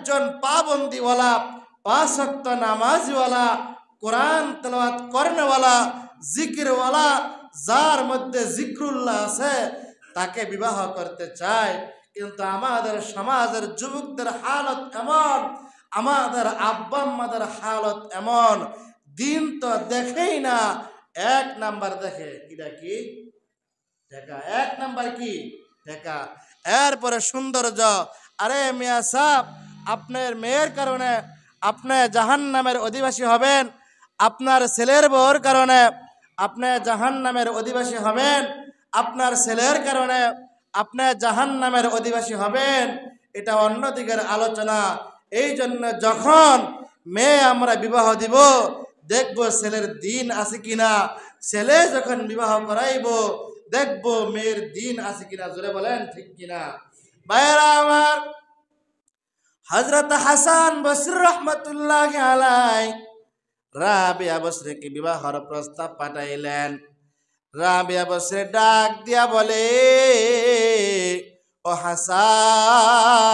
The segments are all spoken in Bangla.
একজন পাবন্দিওয়ালা, 5 ওয়াক্ত নামাজওয়ালা, কোরআন তেলাওয়াত করেনওয়ালা, জিকিরওয়ালা, যার মধ্যে জিক্রুল্লাহ আছে, তাকে বিবাহ করতে চায়। কিন্তু আমাদের সমাজের যুবকদের হালত এমন, আমাদের আব্বা আম্মাদের হালত এমন, দিন তো দেখেই না, 1 নাম্বার দেখে এটা কি টাকা, 1 নাম্বার কি টাকা, এরপরে সৌন্দর্য। আরে মিয়া সাহেব, আপনার মেয়ের কারণে আপনি জাহান্নামের অধিবাসী হবেন, আপনার ছেলের বউর কারণে আপনি জাহান্নামের অধিবাসী হবেন, আপনার ছেলের কারণে আপনি জাহান্নামের অধিবাসী হবেন। এটা অন্যদিকের আলোচনা। এই জন্য যখন মেয়ে আমরা বিবাহ দিব, দেখবো ছেলের দিন আছে কিনা। ছেলে যখন বিবাহ করাইব, দেখবো মেয়ের দিন আছে কিনা। জোরে বলেন ঠিক কিনা। ভাইরা আমার, হযরত হাসান বসরি রহমাতুল্লাহ আলাইহি রাবিয়া বসরিকে বিবাহের প্রস্তাব পাঠাইলেন। রাবিয়া বসরি ডাক দিয়া বলে, ও হাসান,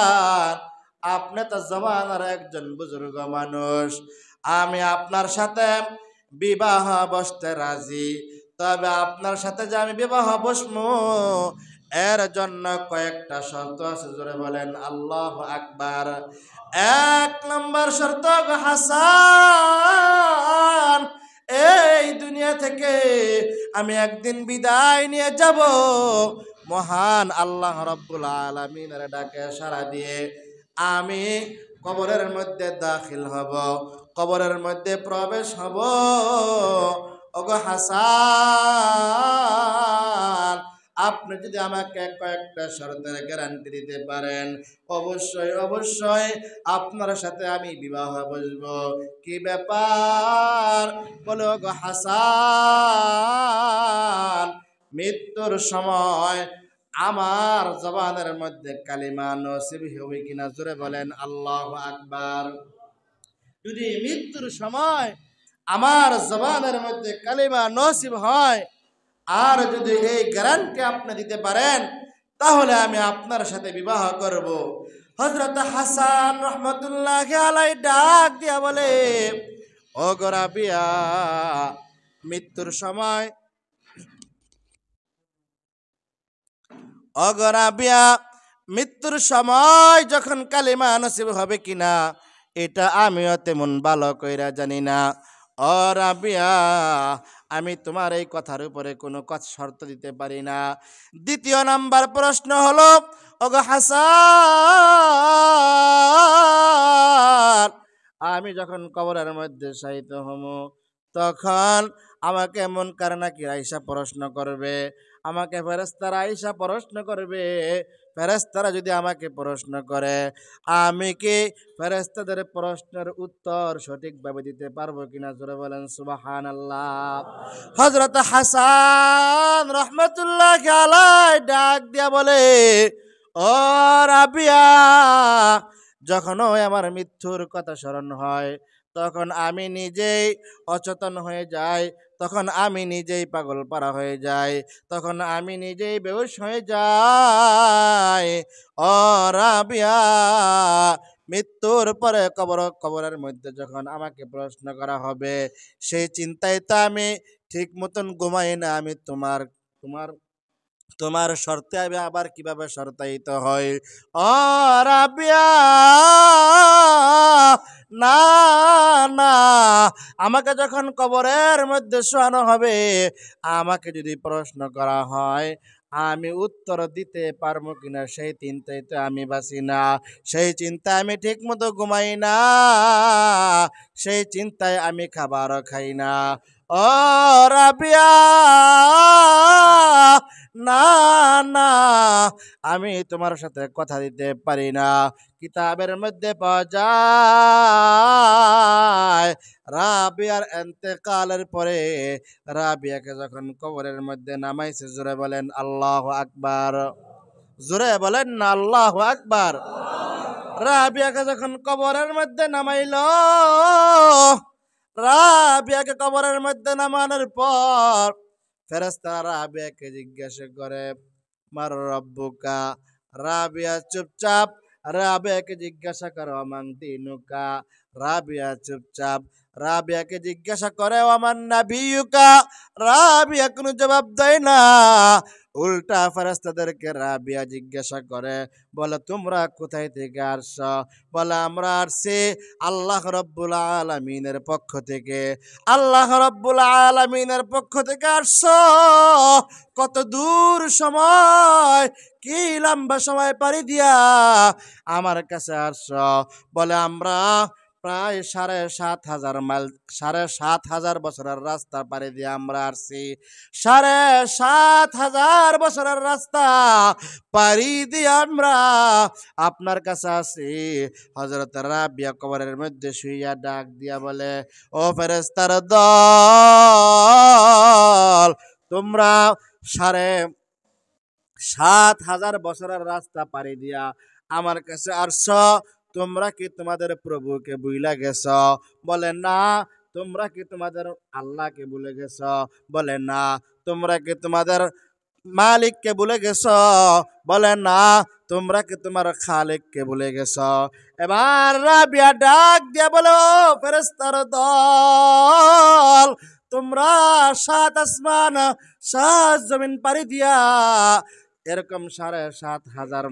আপনি তো জমানার একজন বুজুর্গ মানুষ, আমি আপনার সাথে বিবাহ বসতে রাজি। তবে আপনার সাথে যে আমি বিবাহ বসবো, এর জন্য কয়েকটা শর্ত আছে। জোরে বলেন আল্লাহু আকবার। 1 নম্বর শর্ত, হাসান, এই দুনিয়া থেকে আমি একদিন বিদায় নিয়ে যাব। মহান আল্লাহ রাব্বুল আলামিনের ডাকে সাড়া দিয়ে আমি কবরের মধ্যে দাখিল হব, কবরের মধ্যে প্রবেশ হব। ওগো হাসান, আপনি যদি আমাকে কয়েকটা শর্তের গ্যারান্টি দিতে পারেন, অবশ্যই অবশ্যই আপনার সাথে আমি বিবাহ বসবো। কি ব্যাপার? বলে, ওগো হাসান, মৃত্যুর সময় আমার জবানের মধ্যে কালিমা নসিব হবে কিনা। জোরে বলেন আল্লাহু আকবার। যদি মৃত্যুর সময় আমার জবানের মধ্যে কালিমা নসিব হয়, আর যদি এই গ্যারান্টি আপনি দিতে পারেন, তাহলে আমি আপনার সাথে বিবাহ করব। হযরত হাসান রহমাতুল্লাহি আলাইহি ডাক দিয়া বলে, ও গো রাবিয়া, মৃত্যুর সময়, ও গো রাবিয়া, মৃত্যুর সময় যখন কালিমা নসিব হবে কিনা, এটা আমিও তেমন ভালো কইরা জানি না। ও রাবিয়া, আমি তোমার এই কথার উপরে কোনো শর্ত দিতে পারি না। 2 নাম্বার প্রশ্ন হলো, ওগো হাসান, আমি যখন কবরের মধ্যে শায়িত হব, তখন আমাকে এমন কারণা কি আইসা প্রশ্ন করবে, আমাকে ফেরেশতারা আইসা প্রশ্ন করবে। ফেরেশতারা যদি আমাকে প্রশ্ন করে, আমি কি ফেরেশতাদের প্রশ্নের উত্তর সঠিকভাবে দিতে পারবো কিনা। জোরে বলেন সুবহানাল্লাহ। হযরত হাসান রাহমাতুল্লাহি আলাইহি ডাক দিয়া বলে, ও রাবিয়া, যখন আমার মৃত্যুর কথা স্মরণ হয়, তখন আমি নিজেই অচেতন হয়ে যাই, তখন আমি নিজেই পাগল পারা হয়ে যাই, তখন আমি নিজেই বেহুশ হয়ে যাই। ও রাবিয়া, মৃত্যুর পরে কবরের মধ্যে যখন আমাকে প্রশ্ন করা হবে, সেই চিন্তায় তো আমি ঠিক মতন ঘুমাই না। আমি তোমার তোমার তোমার শর্তে আমি আবার কিভাবে শর্তায়িত হয়। ও রাবিয়া, না না, আমাকে যখন কবরের মধ্যে শোয়ানো হবে, আমাকে যদি প্রশ্ন করা হয়, আমি উত্তর দিতে পারবো কিনা, সেই চিন্তায় তো আমি বাঁচি না। সেই চিন্তায় আমি ঠিক মতো ঘুমাই না, সেই চিন্তায় আমি খাবারও খাই না। ও রাবিয়া, না না, আমি তোমার সাথে কথা দিতে পারি না। কিতাবের মধ্যে পাওয়া যায়, রাবিয়ার ইন্তেকালের পরে রাবিয়াকে যখন কবরের মধ্যে নামাইছে, জোরে বলেন আল্লাহু আকবার। জোরে বলেন না আল্লাহু আকবার। রাবিয়াকে যখন কবরের মধ্যে নামাইলো, রাবিয়াকে কবরের মধ্যে নামানোর পর ফেরেশতারা রাবিয়াকে জিজ্ঞাসা করে, মার রব্বুকা। রাবিয়া চুপচাপ রাবিয়াকে জিজ্ঞাসা করো আমান দিনুকা। রাবিয়া চুপচাপ। রাবিয়াকে জিজ্ঞাসা করে আমার নাবিয়ুকা। রাবিয়া কোনো জবাব দেয় না। উল্টা ফেরেশতাদেরকে রাবিয়া জিজ্ঞাসা করে, বলে তোমরা কোথায় থেকে আসছো? বলে আমরা আসছি আল্লাহ রব্বুল আলামিনের পক্ষ থেকে। আল্লাহ রব্বুল আলামিনের পক্ষ থেকে আসছো? কত দূর সময়, কি লম্বা সময় পাড়ি দিয়া আমার কাছে আসছো? বলে আমরা প্রায় ৭,৫০০ মাইল, ৭,৫০০ বছরের রাস্তা পাড়ি দিয়ে আমরা আসছি। ৭,৫০০ বছরের রাস্তা পাড়ি দিয়ে আমরা আপনার কাছে আসি। হযরত রাবিয়া কবরের মধ্যে শুইয়া ডাক দিয়া বলে, ও ফেরেশতার দল, তোমরা ৭,৫০০ বছরের রাস্তা পাড়ি দিয়া আমার কাছে আসছো, তোমরা কি তোমাদের প্রভুকে ভুইলা গেছ? বলে না। তোমরা কি তোমাদের আল্লাহকে ভুলে গেছ? বলে না। তোমরা কি তোমাদের মালিককে ভুলে গেছ? বলে না। তোমরা কি তোমার খালিককে ভুলে গেছ? এবার রাবিয়া ডাক দিয়া বলো, ফেরেশতার দল, তোমরা ৭ আসমান ৭ জমিন পাড়ি দিয়া এরকম ৭,৫০০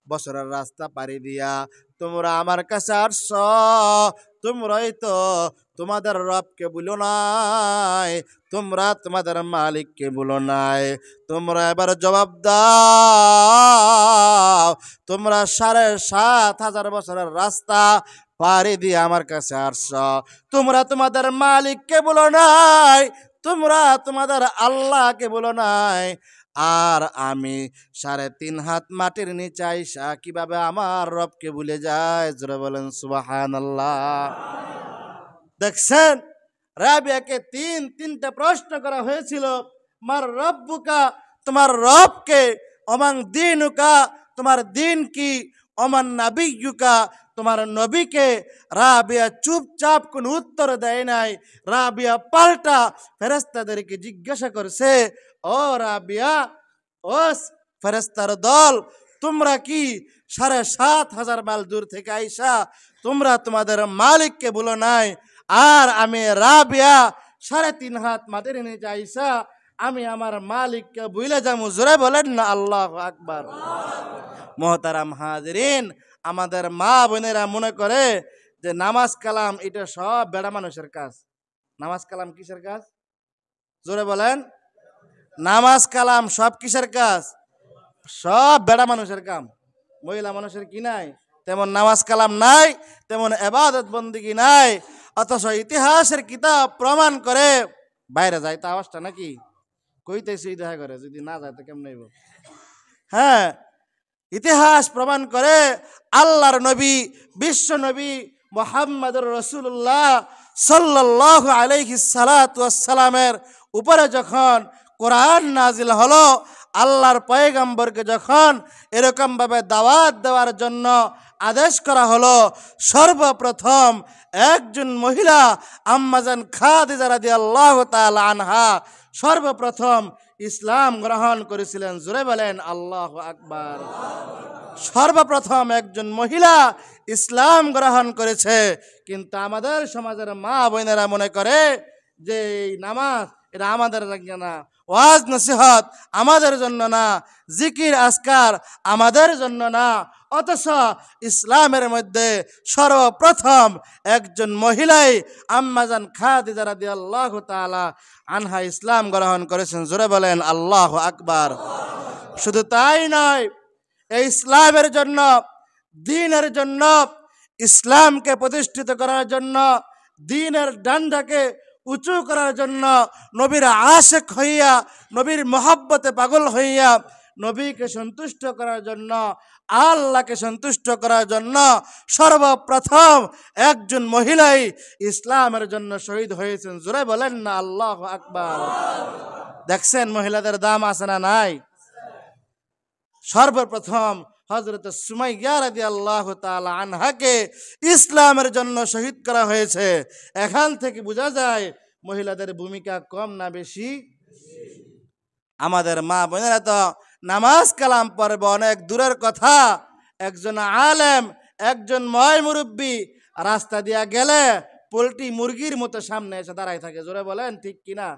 বছরের রাস্তা পাড়ি দিয়া তোমরা আমার কাছে আসছ। তোমরাই তো তোমাদের রবকে ভুলো নাই, তোমরা তোমাদের মালিককে ভুলো নাই। তোমরা এবার জবাব দাও, তোমরা ৭,৫০০ বছরের রাস্তা পাড়ি দিয়ে আমার কাছে আসছ, তোমরা তোমাদের মালিককে ভুলো নাই, তোমরা তোমাদের আল্লাহকে ভুলো নাই। আর আমি ৩.৫ হাত মাটির নিচে আইসা কিভাবে আমার রবকে ভুলে যায়? জোরে বলেন সুবহানাল্লাহ। দেখছেন, রাবিয়াকে তিনটা প্রশ্ন করা হয়েছিল। মার রব্বুকা, তোমার রবকে। অমান দিনুকা, তোমার দিন কি? অমান নাবিয়ুকা, তোমার নবীকে। রাবিয়া চুপচাপ কোনো উত্তর দেয় নাই। রাবিয়া পাল্টা ফেরেশতাদেরকে জিজ্ঞাসা করছে, ও রাবিয়া, ও ফেরেশতার দল, তোমরা কি ৭,৫০০ মাইল দূর থেকে আইসা তোমরা তোমাদের মালিককে ভুলো নাই? আর আমি রাবিয়া ৩.৫ হাত মাটির নিচে আইসা আমি আমার মালিককে ভুলে যাবো? জোরে বলেন না আল্লাহু আকবার। মুহতারাম হাজিরিন, আমাদের মা বোনেরা মনে করে যে নামাজ কালাম এটা সব বেড়া মানুষের কাজ। নামাজ কালাম কিসের কাজ? জোরে বলেন। নামাজ কালাম সব কিসের কাজ? সব বেড়া মানুষের কাম। মহিলা মানুষের কি নাই? তেমন নামাজ কালাম নাই, তেমন ইবাদত বন্দেগী নাই। অথচ ইতিহাসের কিতাব প্রমাণ করে, বাইরে যায় তো আওয়াজটা নাকি কইতেছি দেখা করে, যদি না যায় তো কেমন হইব? হ্যাঁ, ইতিহাস প্রমাণ করে আল্লাহর নবী, বিশ্ব নবী মুহাম্মদুর রাসূলুল্লাহ সাল্লাল্লাহু আলাইহি সাল্লাতু ওয়াসসালামের উপরে যখন কোরআন নাজিল হলো, আল্লাহর পয়গম্বরকে যখন এরকম ভাবে দাওয়াত দেওয়ার জন্য আদেশ করা হলো, সর্বপ্রথম একজন মহিলা আম্মাজান খাদিজা রাদিয়াল্লাহু তাআলা আনহা সর্বপ্রথম ইসলাম গ্রহণ করেছিলেন। জোরে বলেন আল্লাহু আকবার। সর্বপ্রথম একজন মহিলা ইসলাম গ্রহণ করেছে। কিন্তু আমাদের সমাজের মা বোনেরা মনে করে যে এই নামাজ এটা আমাদের জন্য না, ওয়াজ নসিহত আমাদের জন্য না, জিকির আজকার আমাদের জন্য না। অথচ ইসলামের মধ্যে সর্বপ্রথম একজন মহিলাই আম্মাজান খাদিজা রাদিয়াল্লাহু তাআলা আনহা ইসলাম গ্রহণ করেছেন। জোরে বলেন আল্লাহু আকবার। শুধু তাই নয়, এই ইসলামের জন্য, দ্বীনের জন্য, ইসলামকে প্রতিষ্ঠিত করার জন্য, দ্বীনের ডান্ডাকে উঁচু করার জন্য, নবীর আশিক হইয়া, নবীর মহব্বতে পাগল হইয়া, নবীকে সন্তুষ্ট করার জন্য, আল্লাহকে সন্তুষ্ট করার জন্য সর্বপ্রথম একজন মহিলাই ইসলামের জন্য শহীদ হয়েছেন। জোরে বলেন না আল্লাহু আকবার। দেখছেন মহিলাদের দাম আছে না নাই? সর্বপ্রথম হযরত সুমাইয়া রাদিয়াল্লাহু তাআলা আনহাকে ইসলামের জন্য শহীদ করা হয়েছে। এখান থেকে বোঝা যায় মহিলাদের ভূমিকা কম না বেশি? আমাদের মা বোনেরা তো নামাজ কালাম পড়বে অনেক দূরের কথা, একজন আলেম, একজন ময় মুরব্বী রাস্তা দিয়া গেলে পোল্ট্রি মুরগির মতো সামনে এসে দাঁড়ায় থাকে। জোরে বলেন ঠিক কিনা?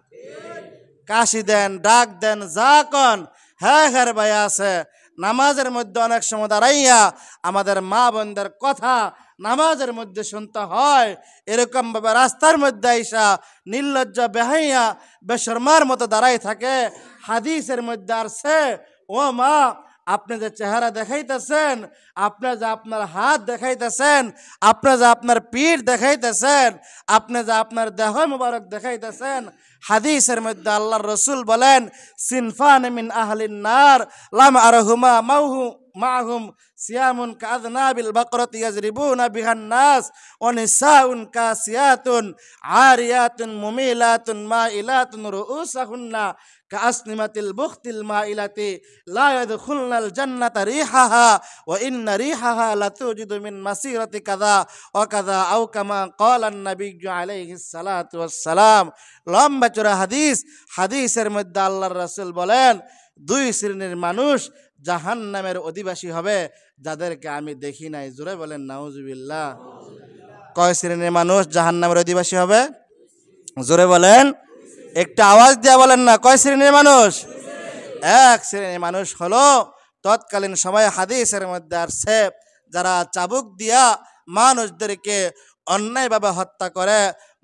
কাশি দেন, ডাক দেন, যা কন, হ্যাঁ হ্যাঁ ভাই আছে। নামাজের মধ্যে অনেক সময় দাঁড়াইয়া আমাদের মা বোনদের কথা নামাজের মধ্যে শুনতে হয়। এরকম ভাবে রাস্তার মধ্যে আইসা নির্লজ্জা বেহাইয়া বেশরমার মতো দাঁড়াই থাকে। হাদিসের মধ্যে আসছে, ও মা, আপনি যে চেহারা দেখাইতেছেন, আপনি যে আপনার হাত দেখাইতেছেন, আপনি যে আপনার পিঠ দেখাইতেছেন, আপনি যে আপনার দেহ মুবারক দেখাইতেছেন, হাদিসের মধ্যে আল্লাহর রসুল বলেন, সিনফান মিন আহলিন নার লাম আরহুমা মাহুম সিয়ামুন কাযনাবিল বাকরাতি ইয়াজরিবুনা বিহান নাস ওয়া নিসাউন কাসিয়াতুন আরিয়াতুন মুমিলাতুন মাইলাতুন রুউসাহুন্না কাসনিমাতিল বুখতিল মাইলাতি লা ইয়াদখুলনাল জান্নাতা রিহাহা ওয়া ইন্না রিহাহা লাতুজিদু মিন মাসিরাতি কাযা ওয়া কাযা আও কামা ক্বালান নাবিয়্যু আলাইহিস সালাতু ওয়াস সালাম। লম্বা চড়া হাদিস। হাদিসের মধ্যে আল্লাহর রাসূল বলেন, দুই শ্রেণীর মানুষ জাহান্নামের অধিবাসী হবে, যাদেরকে আমি দেখি নাই। জোরে বলেন নাউজুবিল্লাহ। কয় শ্রেণীর মানুষ জাহান্নামের অধিবাসী হবে? জোরে বলেন, একটা আওয়াজ দিয়া বলেন না, কয় শ্রেণীর মানুষ? এক শ্রেণীর মানুষ হলো তৎকালীন সময়ে হাদিসের মধ্যে আসছে, যারা চাবুক দিয়া মানুষদেরকে অন্যায়ভাবে হত্যা করে,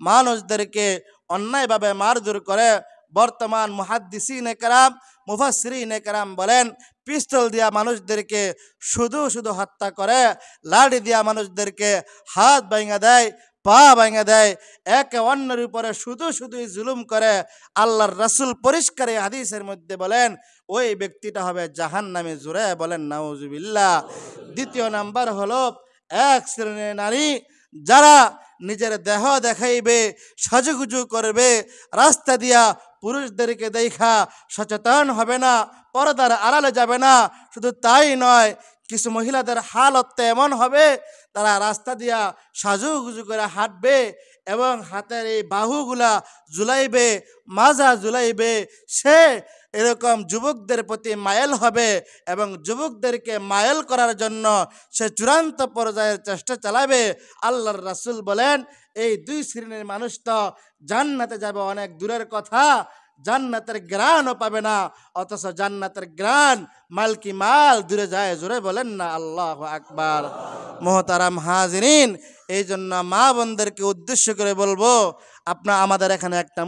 মানুষদেরকে অন্যায়ভাবে মারধর করে। বর্তমান মুহাদ্দিসিনে কেরাম, মুফাসসিরিনে কেরাম বলেন, পিস্তল দিয়া মানুষদেরকে শুধু শুধু হত্যা করে, লাঠি দিয়া মানুষদেরকে হাত ভাঙা দেয়, পা ভাঙা দেয়, একে অন্যের উপরে শুধু শুধুই জুলুম করে। আল্লাহর রাসূল পরিষ্কার এই হাদিসের মধ্যে বলেন, ওই ব্যক্তিটা হবে জাহান্নামে। জোরে বলেন নাউজুবিল্লাহ। দ্বিতীয় নাম্বার হলো এক শ্রেণীর নারী, যারা নিজের দেহ দেখাইবে, সাজুগুজু করবে, রাস্তা দিয়া পুরুষদেরকে দেখা সচেতন হবে না, পর্দার আড়ালে যাবে না। শুধু তাই নয়, কিছু মহিলাদের হালত এমন হবে, তারা রাস্তা দিয়া সাজুগুজু করে হাঁটবে এবং হাতের এই বাহুগুলা ঝুলাইবে, মাজা ঝুলাইবে। সে এরকম যুবকদের প্রতি মায়েল হবে এবং যুবকদেরকে মায়েল করার জন্য সে চূড়ান্ত পর্যায়ের চেষ্টা চালাবে। আল্লাহর রাসূল বলেন, এই দুই শ্রেণীর মানুষ তো জান্নাতে যাবে অনেক দূরের কথা, জান্নাতের গ্রাণও পাবে না, অথচ জান্নাতের গ্রাণ মালকি মাল দূরে যায়। জোরে বলেন না আল্লাহু আকবার। মুহতারাম হাজিরিন, এই জন্য মা বোনদেরকে উদ্দেশ্য করে বলবো, আমাদের এখানে একটা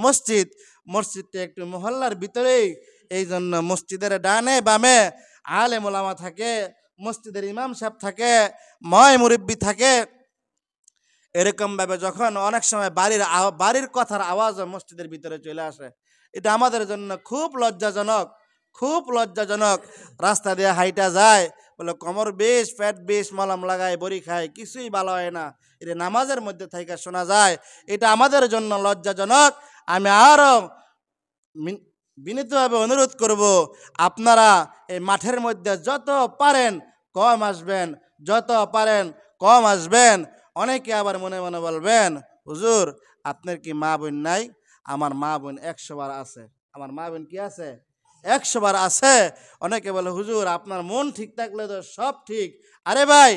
মসজিদটা একটু মহল্লার ভিতরেই, এই জন্য মসজিদের ডানে বামে আলেম ওলামা থাকে, মসজিদের ইমাম সাহেব থাকে, ময় মুরব্বী থাকে। এরকম ভাবে যখন অনেক সময় বাড়ির কথার আওয়াজ মসজিদের ভিতরে চলে আসে, এটা আমাদের জন্য খুব লজ্জাজনক, খুব লজ্জাজনক। রাস্তা দিয়ে হাইটা যায়, বলে কোমর বেশ, পেট বেশ, মলম লাগায়, বড়ি খায়, কিছুই ভালো হয় না। এটা নামাজের মধ্যে থেকে শোনা যায়, এটা আমাদের জন্য লজ্জাজনক। আমি আরো বিনীতভাবে অনুরোধ করব, আপনারা এই মাঠের মধ্যে যত পারেন কম আসবেন, যত পারেন কম আসবেন। অনেকে আবার মনে মনে বলবেন, হুজুর আপনার কি মা বোন নাই? আমার মা বোন 100 বার আছে। আমার মা বোন কি আছে? 100 বার আছে। অনেকে বলে, হুজুর আপনার মন ঠিক থাকলে তো সব ঠিক। আরে ভাই,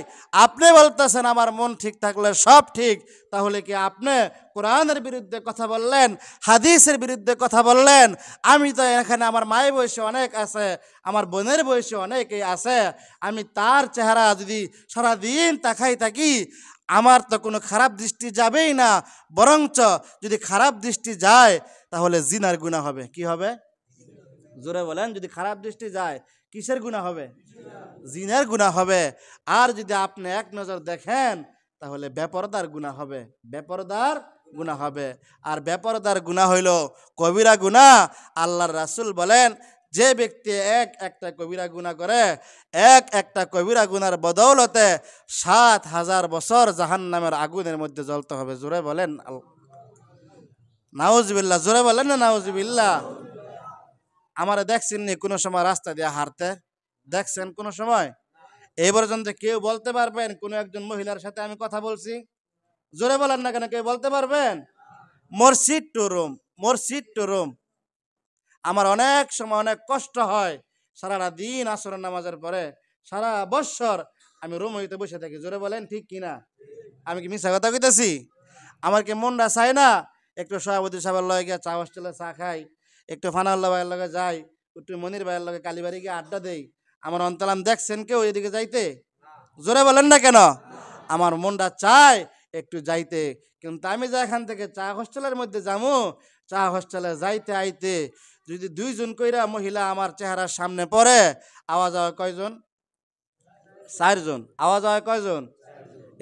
আপনি বলতেছেন আমার মন ঠিক থাকলে সব ঠিক, তাহলে কি আপনি কোরআনের বিরুদ্ধে কথা বললেন, হাদিসের বিরুদ্ধে কথা বললেন? আমি তো এখানে, আমার মায়ের বয়সে অনেক আছে, আমার বোনের বয়সে অনেকেই আছে। আমি তার চেহারা যদি সারাদিন তাকাই থাকি, আমার তো কোনো খারাপ দৃষ্টি যাবেই না, বরঞ্চ যদি খারাপ দৃষ্টি যায় তাহলে জিনার গুনাহ হবে। কি হবে? জোরে বলেন, যদি খারাপ দৃষ্টি যায় কিসের গুনাহ হবে? জিনার গুনাহ হবে। আর যদি আপনি এক নজর দেখেন তাহলে বেপরদার গুনাহ হবে, বেপরদার গুনাহ হবে। আর বেপরদার গুনাহ হইল কবিরা গুনাহ। আল্লাহর রাসূল বলেন, যে ব্যক্তি একটা কবিরা গুনাহ করে, একটা কবিরা গুনার বদৌলতে 7000 বছর জাহান্নামের আগুনের মধ্যে জ্বলতে হবে। জোরে বলেন নাউজুবিল্লাহ। জোরে বলেন না নাউজুবিল্লাহ। আমারে দেখছেন নি কোনো সময় রাস্তা দিয়ে হাঁটতে? দেখছেন কোনো সময়? এই পর্যন্ত কেউ বলতে পারবেন কোন একজন মহিলার সাথে আমি কথা বলছি? জোরে বলেন না কেন, কেউ বলতে পারবেন? মসজিদ টু রুম। আমার অনেক সময় অনেক কষ্ট হয়, সারাটা দিন আসরের নামাজের পরে সারা বছর আমি রুম হইতে বসে থাকি, জোরে বলেন ঠিক কিনা? আমি কি মিথ্যা কথা কইতাছি? আমার কি মনটা চায় না একটু সভাপতি সাহেবের লগে গিয়া চা হোস্টেলে চা খাই, একটু ফানাউল্লাহ ভাইয়ের লগে যাই, একটু মনির ভাইয়ের লগে কালীবাড়ি গিয়ে আড্ডা দেই? আমার অন্তরাম দেখছেন কেউ এদিকে যাইতে? জোরে বলেন না কেন? আমার মনটা চায় একটু যাইতে, কিন্তু আমি যে এখান থেকে চা হোস্টেলের মধ্যে যাবো, চা হোস্টেলে যাইতে আইতে যদি 2 জন কইরা মহিলা আমার চেহারার সামনে পড়ে, আওয়াজ হয় কয়জন? 4 জন। আওয়াজ হয় কয়জন?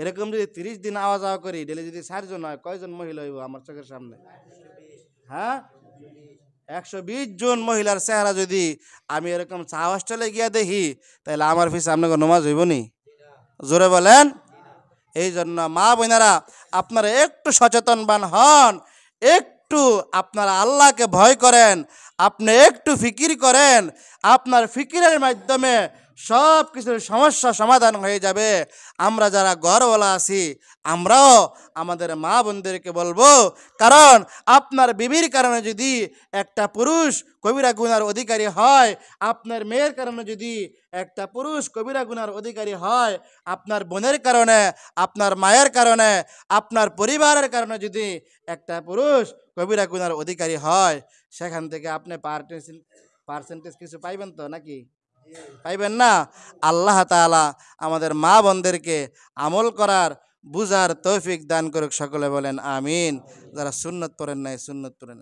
এরকম যদি 30 দিন আওয়াজ আওয়া করি, ডেলি যদি 4 জন হয়, কয়জন মহিলা হইব আমার চোখের সামনে? হ্যাঁ, 120 জন মহিলার চেহারা যদি আমি এরকম চা হোস্টেলে গিয়া দেখি, তাহলে আমার পিছে আপনাকে নমাজ হইব নি? জোরে বলেন। এই জন্য মা বোনেরা, আপনারা একটু সচেতনবান হন, একটু আপনারা আল্লাহকে ভয় করেন, আপনি একটু ফিকির করেন। আপনার ফিকিরের মাধ্যমে সব কিছুর সমস্যা সমাধান হয়ে যাবে। আমরা যারা ঘরওয়ালা আছি, আমরাও আমাদের মা বোনদেরকে বলবো, কারণ আপনার বিবির কারণে যদি একটা পুরুষ কবিরা গুনার অধিকারী হয়, আপনার মেয়ের কারণে যদি একটা পুরুষ কবিরা গুনার অধিকারী হয়, আপনার বোনের কারণে, আপনার মায়ের কারণে, আপনার পরিবারের কারণে যদি একটা পুরুষ কবিরা গুনার অধিকারী হয়, সেখান থেকে আপনি পার্সেন্টেজ কিছু পাইবেন তো নাকি? পাইবেন না। আল্লাহ তাআলা আমাদের মা বোনদেরকে আমল করার, বুঝার তৌফিক দান করুক। সকলে বলেন আমিন। যারা সুন্নত পড়েন নাই, সুন্নত পড়েন।